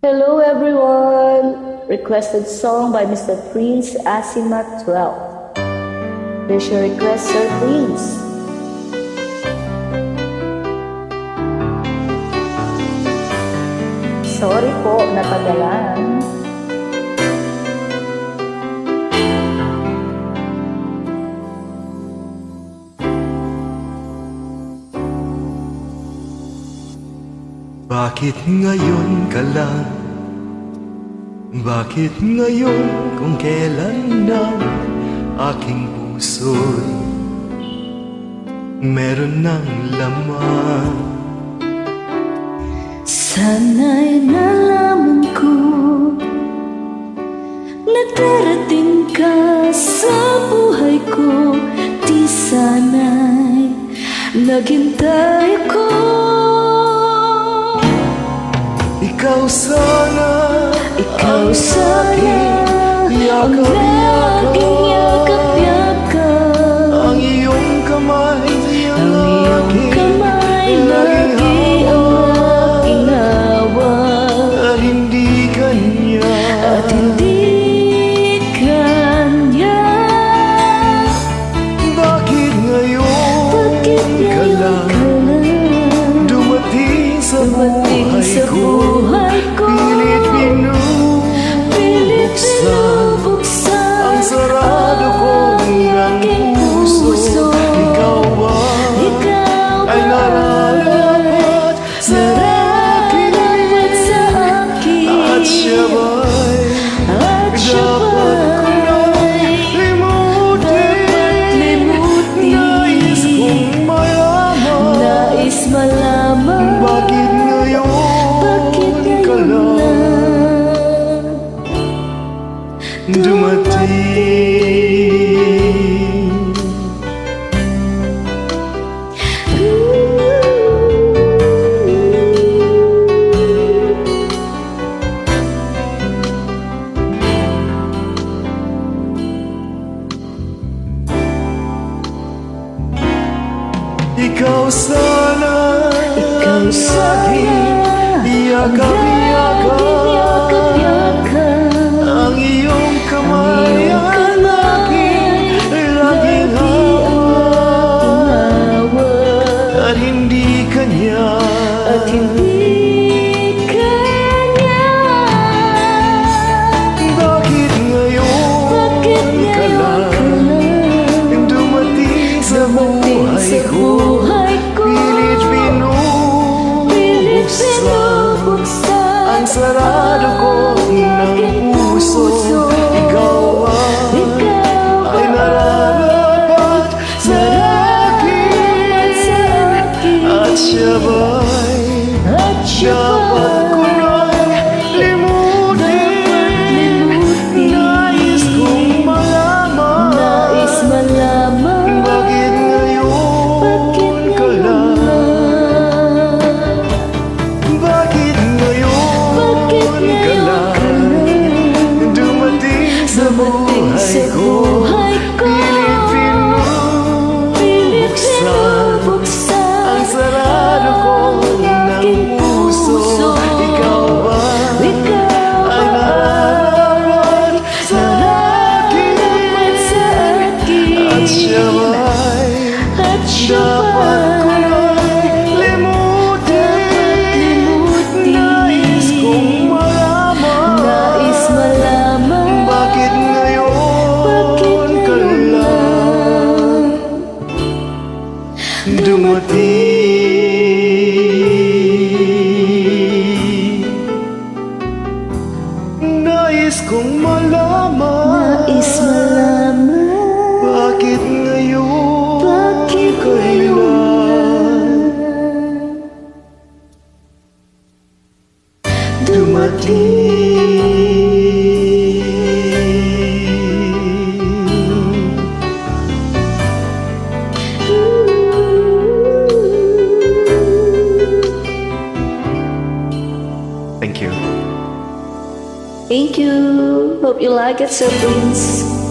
Hello everyone! Requested song by Mr. Prince Asimat 12. There's your request, Sir Prince. Sorry po, natagalan. Bakit ngayon ka lang? Bakit ngayon kung kailan na aking puso'y meron ng laman? Sana'y nalaman ko na darating ka sa buhay ko. Di sana'y naghintay ko. Ikaw sana Ikaw sana ang yakap-yakap, laging yakap-yakap. ang iyong kamay, Ang iyong kamay lagi ang aking hawak. at hindi kanya. At hindi kanya. Bakit ngayon Bakit ka ngayon lang ka lang dumating sa dumating buhay sa ko? buhay ko? Pilit binubuksan ang sarado kong ng puso. Ikaw ay nararapat sa akin, at siya ba'y dapat ko nang limutin? Nais kong malaman, Nais malaman bakit ngayon ka lang dumating? Ikaw sana laging yakap-yakap, ang iyong kamay ang laging hawak, at hindi kanya. at hindi kanya. Bakit ngayon ka lang dumating sa buhay ko? Pilit binubuksan ang sarado ko ng puso. Ikaw ay nararapat sa akin, at siya ba'y dapat ko nang limutin? Nais kong malaman, bakit ngayon ka lang? Bakit ngayon ka lang dumating sa buhay ko? Pilit binubuksan ang sarado ko ng puso. Ikaw ay nararapat sa akin, at siya ba'y dapat ko nang limutin? Nais kong malaman, bakit ngayon ka lang dumating? Nais kong malaman, bakit ngayon ka lang dumating? Thank you. Thank you. Hope you like it, Sir Prince.